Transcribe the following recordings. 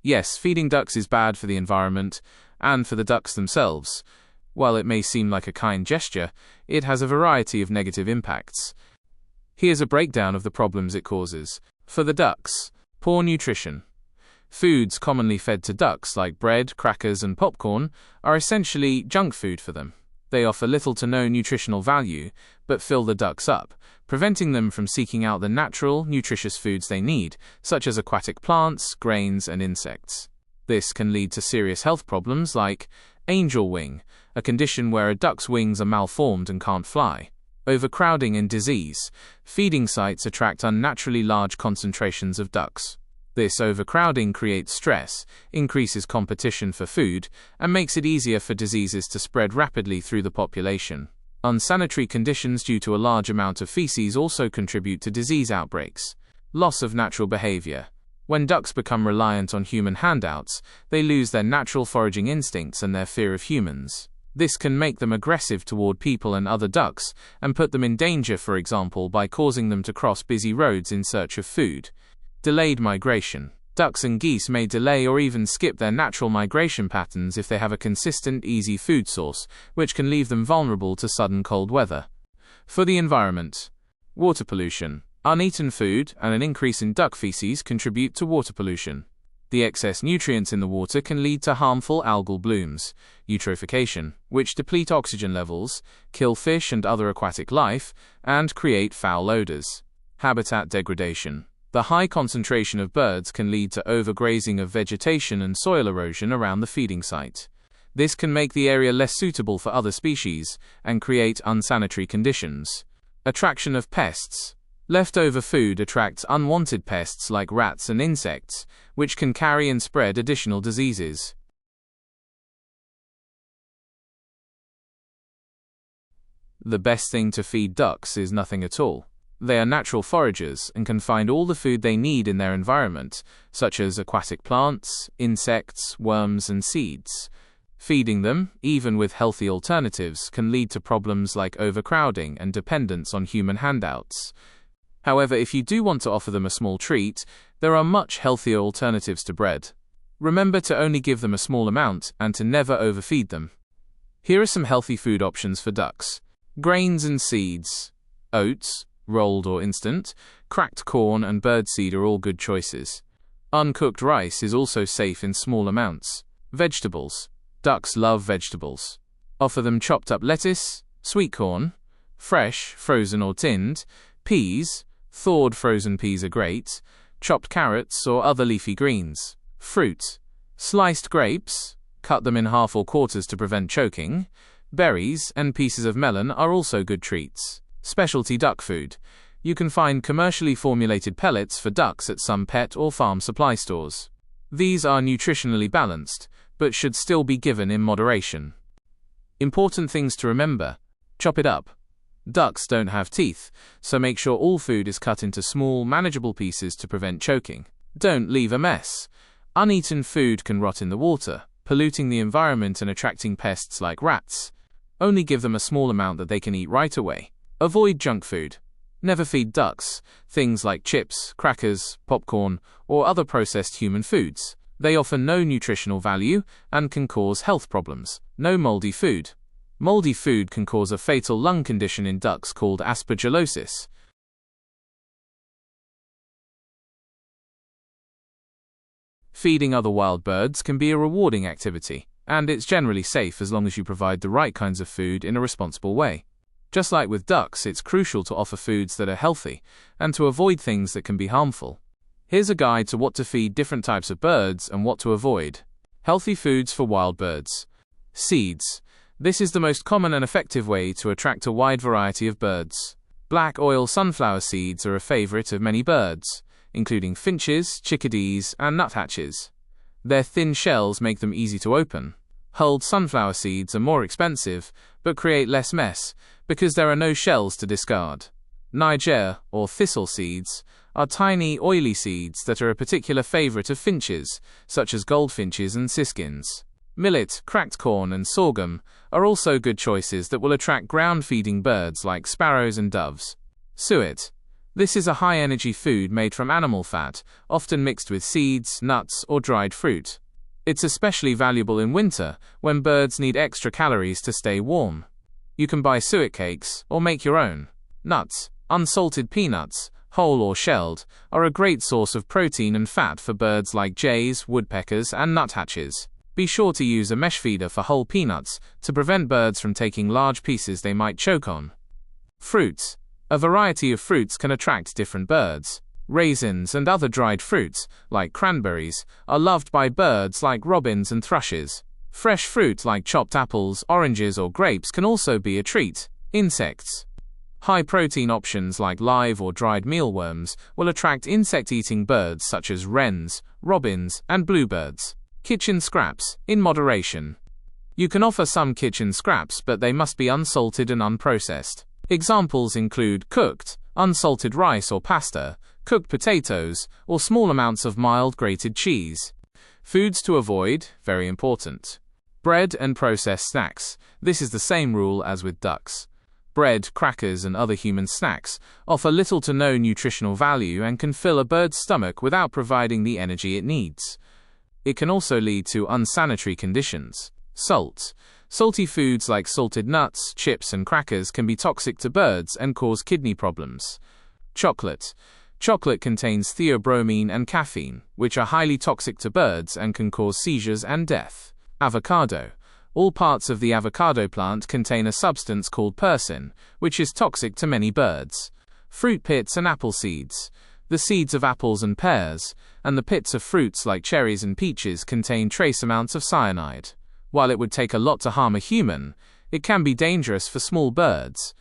Yes, feeding ducks is bad for the environment and for the ducks themselves. While it may seem like a kind gesture, it has a variety of negative impacts. Here's a breakdown of the problems it causes. For the ducks, poor nutrition. Foods commonly fed to ducks like bread, crackers, and popcorn are essentially junk food for them. They offer little to no nutritional value, but fill the ducks up, preventing them from seeking out the natural, nutritious foods they need, such as aquatic plants, grains, and insects. This can lead to serious health problems like angel wing, a condition where a duck's wings are malformed and can't fly. Overcrowding and disease. Feeding sites attract unnaturally large concentrations of ducks. This overcrowding creates stress, increases competition for food, and makes it easier for diseases to spread rapidly through the population. Unsanitary conditions due to a large amount of feces also contribute to disease outbreaks. Loss of natural behavior. When ducks become reliant on human handouts, they lose their natural foraging instincts and their fear of humans. This can make them aggressive toward people and other ducks, and put them in danger, for example, by causing them to cross busy roads in search of food. Delayed migration. Ducks and geese may delay or even skip their natural migration patterns if they have a consistent, easy food source, which can leave them vulnerable to sudden cold weather. For the environment. Water pollution. Uneaten food and an increase in duck feces contribute to water pollution. The excess nutrients in the water can lead to harmful algal blooms, eutrophication, which deplete oxygen levels, kill fish and other aquatic life, and create foul odors. Habitat degradation. The high concentration of birds can lead to overgrazing of vegetation and soil erosion around the feeding site. This can make the area less suitable for other species and create unsanitary conditions. Attraction of pests. Leftover food attracts unwanted pests like rats and insects, which can carry and spread additional diseases. The best thing to feed ducks is nothing at all. They are natural foragers and can find all the food they need in their environment, such as aquatic plants, insects, worms, and seeds. Feeding them, even with healthy alternatives, can lead to problems like overcrowding and dependence on human handouts. However, if you do want to offer them a small treat, there are much healthier alternatives to bread. Remember to only give them a small amount and to never overfeed them. Here are some healthy food options for ducks. Grains and seeds. Oats, rolled or instant, cracked corn and birdseed are all good choices. Uncooked rice is also safe in small amounts. Vegetables. Ducks love vegetables. Offer them chopped up lettuce, sweet corn, fresh, frozen or tinned, peas, thawed frozen peas are great, chopped carrots or other leafy greens. Fruit. Sliced grapes, cut them in half or quarters to prevent choking. Berries and pieces of melon are also good treats. Specialty duck food. You can find commercially formulated pellets for ducks at some pet or farm supply stores. These are nutritionally balanced, but should still be given in moderation. Important things to remember. Chop it up. Ducks don't have teeth, so make sure all food is cut into small, manageable pieces to prevent choking. Don't leave a mess. Uneaten food can rot in the water, polluting the environment and attracting pests like rats. Only give them a small amount that they can eat right away. Avoid junk food. Never feed ducks things like chips, crackers, popcorn, or other processed human foods. They offer no nutritional value and can cause health problems. No moldy food. Moldy food can cause a fatal lung condition in ducks called aspergillosis. Feeding other wild birds can be a rewarding activity, and it's generally safe as long as you provide the right kinds of food in a responsible way. Just like with ducks, it's crucial to offer foods that are healthy and to avoid things that can be harmful. Here's a guide to what to feed different types of birds and what to avoid. Healthy foods for wild birds. Seeds. This is the most common and effective way to attract a wide variety of birds. Black oil sunflower seeds are a favorite of many birds, including finches, chickadees, and nuthatches. Their thin shells make them easy to open. Hulled sunflower seeds are more expensive, but create less mess, because there are no shells to discard. Niger, or thistle seeds, are tiny, oily seeds that are a particular favorite of finches, such as goldfinches and siskins. Millet, cracked corn, and sorghum are also good choices that will attract ground-feeding birds like sparrows and doves. Suet. This is a high-energy food made from animal fat, often mixed with seeds, nuts, or dried fruit. It's especially valuable in winter, when birds need extra calories to stay warm. You can buy suet cakes, or make your own. Nuts, unsalted peanuts, whole or shelled, are a great source of protein and fat for birds like jays, woodpeckers, and nuthatches. Be sure to use a mesh feeder for whole peanuts to prevent birds from taking large pieces they might choke on. Fruits. A variety of fruits can attract different birds. Raisins and other dried fruits, like cranberries, are loved by birds like robins and thrushes. Fresh fruit like chopped apples, oranges, or grapes can also be a treat. Insects. High-protein options like live or dried mealworms will attract insect-eating birds such as wrens, robins, and bluebirds. Kitchen scraps, in moderation. You can offer some kitchen scraps, but they must be unsalted and unprocessed. Examples include cooked, unsalted rice or pasta, cooked potatoes, or small amounts of mild grated cheese. Foods to avoid, very important. Bread and processed snacks. This is the same rule as with ducks. Bread, crackers, and other human snacks offer little to no nutritional value and can fill a bird's stomach without providing the energy it needs. It can also lead to unsanitary conditions. Salt. Salty foods like salted nuts, chips, and crackers can be toxic to birds and cause kidney problems. Chocolate. Chocolate contains theobromine and caffeine, which are highly toxic to birds and can cause seizures and death. Avocado. All parts of the avocado plant contain a substance called persin, which is toxic to many birds. Fruit pits and apple seeds. The seeds of apples and pears, and the pits of fruits like cherries and peaches contain trace amounts of cyanide. While it would take a lot to harm a human, it can be dangerous for small birds.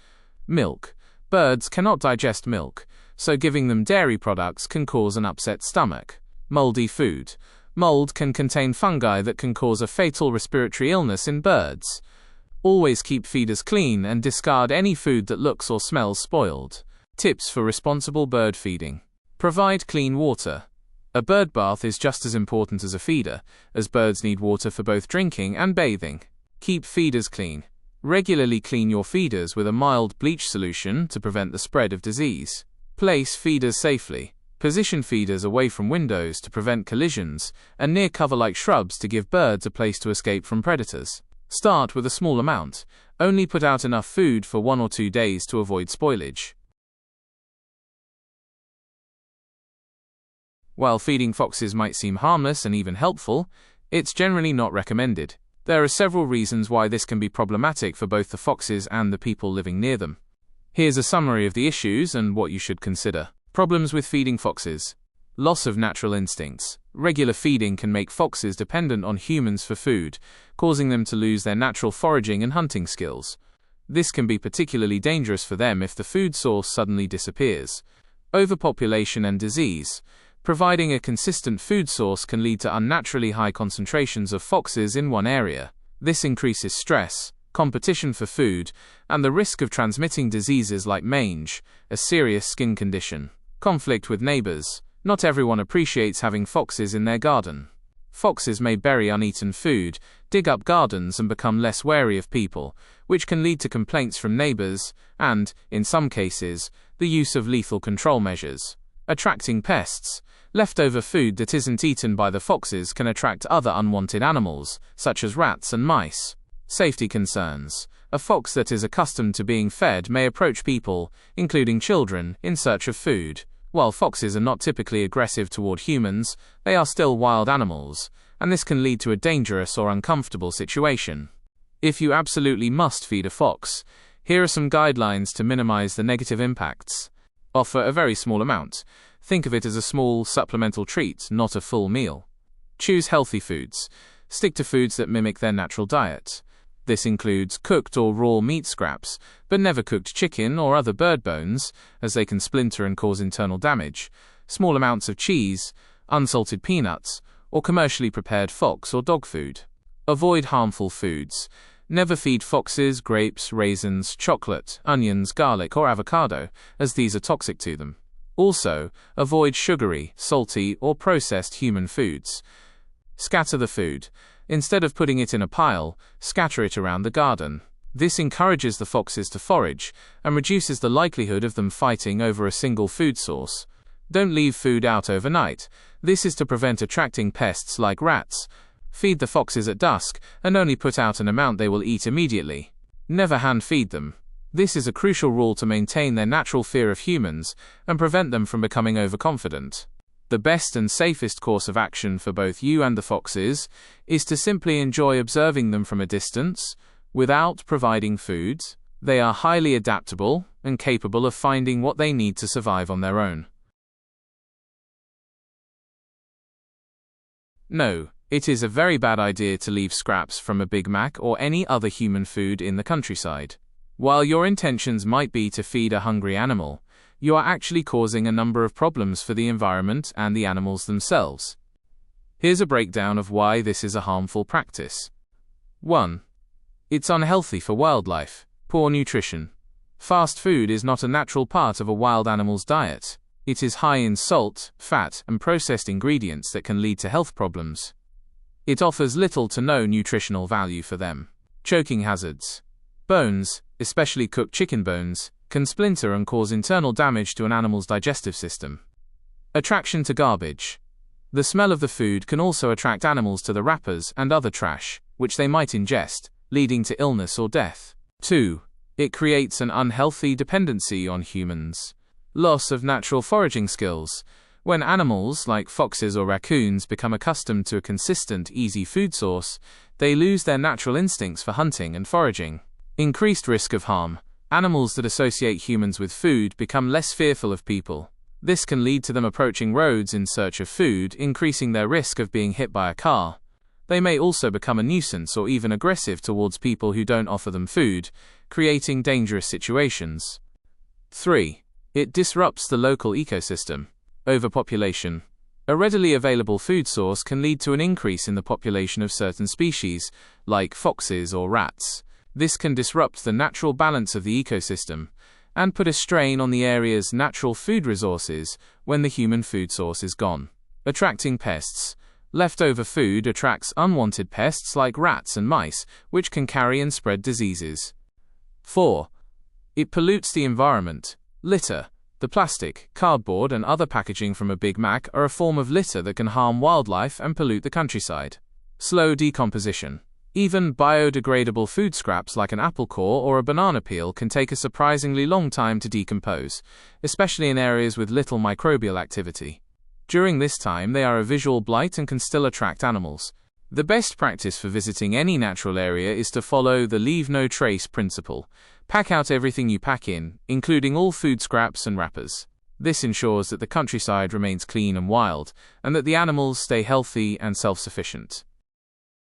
Milk. Birds cannot digest milk, so giving them dairy products can cause an upset stomach. Moldy food. Mold can contain fungi that can cause a fatal respiratory illness in birds. Always keep feeders clean and discard any food that looks or smells spoiled. Tips for responsible bird feeding. Provide clean water. A bird bath is just as important as a feeder, as birds need water for both drinking and bathing. Keep feeders clean. Regularly clean your feeders with a mild bleach solution to prevent the spread of disease. Place feeders safely. Position feeders away from windows to prevent collisions, and near cover-like shrubs to give birds a place to escape from predators. Start with a small amount. Only put out enough food for 1 or 2 days to avoid spoilage. While feeding foxes might seem harmless and even helpful, it's generally not recommended. There are several reasons why this can be problematic for both the foxes and the people living near them. Here's a summary of the issues and what you should consider. Problems with feeding foxes. Loss of natural instincts. Regular feeding can make foxes dependent on humans for food, causing them to lose their natural foraging and hunting skills. This can be particularly dangerous for them if the food source suddenly disappears. Overpopulation and disease. Providing a consistent food source can lead to unnaturally high concentrations of foxes in one area. This increases stress, competition for food, and the risk of transmitting diseases like mange, a serious skin condition. Conflict with neighbors. Not everyone appreciates having foxes in their garden. Foxes may bury uneaten food, dig up gardens, and become less wary of people, which can lead to complaints from neighbors and, in some cases, the use of lethal control measures. Attracting pests. Leftover food that isn't eaten by the foxes can attract other unwanted animals, such as rats and mice. Safety concerns. A fox that is accustomed to being fed may approach people, including children, in search of food. While foxes are not typically aggressive toward humans, they are still wild animals, and this can lead to a dangerous or uncomfortable situation. If you absolutely must feed a fox, here are some guidelines to minimize the negative impacts. Offer a very small amount. Think of it as a small, supplemental treat, not a full meal. Choose healthy foods. Stick to foods that mimic their natural diet. This includes cooked or raw meat scraps, but never cooked chicken or other bird bones, as they can splinter and cause internal damage, small amounts of cheese, unsalted peanuts, or commercially prepared fox or dog food. Avoid harmful foods. Never feed foxes grapes, raisins, chocolate, onions, garlic, or avocado, as these are toxic to them. Also, avoid sugary, salty, or processed human foods. Scatter the food. Instead of putting it in a pile, scatter it around the garden. This encourages the foxes to forage, and reduces the likelihood of them fighting over a single food source. Don't leave food out overnight. This is to prevent attracting pests like rats. Feed the foxes at dusk, and only put out an amount they will eat immediately. Never hand feed them. This is a crucial rule to maintain their natural fear of humans, and prevent them from becoming overconfident. The best and safest course of action for both you and the foxes is to simply enjoy observing them from a distance, without providing food. They are highly adaptable, and capable of finding what they need to survive on their own. No, it is a very bad idea to leave scraps from a Big Mac or any other human food in the countryside. While your intentions might be to feed a hungry animal, you are actually causing a number of problems for the environment and the animals themselves. Here's a breakdown of why this is a harmful practice. 1. It's unhealthy for wildlife. Poor nutrition. Fast food is not a natural part of a wild animal's diet. It is high in salt, fat, and processed ingredients that can lead to health problems. It offers little to no nutritional value for them. Choking hazards. Bones, especially cooked chicken bones, can splinter and cause internal damage to an animal's digestive system. Attraction to garbage. The smell of the food can also attract animals to the wrappers and other trash, which they might ingest, leading to illness or death. 2. It creates an unhealthy dependency on humans. Loss of natural foraging skills. When animals, like foxes or raccoons, become accustomed to a consistent, easy food source, they lose their natural instincts for hunting and foraging. Increased risk of harm. Animals that associate humans with food become less fearful of people. This can lead to them approaching roads in search of food, increasing their risk of being hit by a car. They may also become a nuisance or even aggressive towards people who don't offer them food, creating dangerous situations. 3. It disrupts the local ecosystem. Overpopulation. A readily available food source can lead to an increase in the population of certain species, like foxes or rats. This can disrupt the natural balance of the ecosystem, and put a strain on the area's natural food resources when the human food source is gone. Attracting pests. Leftover food attracts unwanted pests like rats and mice, which can carry and spread diseases. 4. It pollutes the environment. Litter. The plastic, cardboard, and other packaging from a Big Mac are a form of litter that can harm wildlife and pollute the countryside. Slow decomposition. Even biodegradable food scraps like an apple core or a banana peel can take a surprisingly long time to decompose, especially in areas with little microbial activity. During this time, they are a visual blight and can still attract animals. The best practice for visiting any natural area is to follow the leave no trace principle. Pack out everything you pack in, including all food scraps and wrappers. This ensures that the countryside remains clean and wild, and that the animals stay healthy and self-sufficient.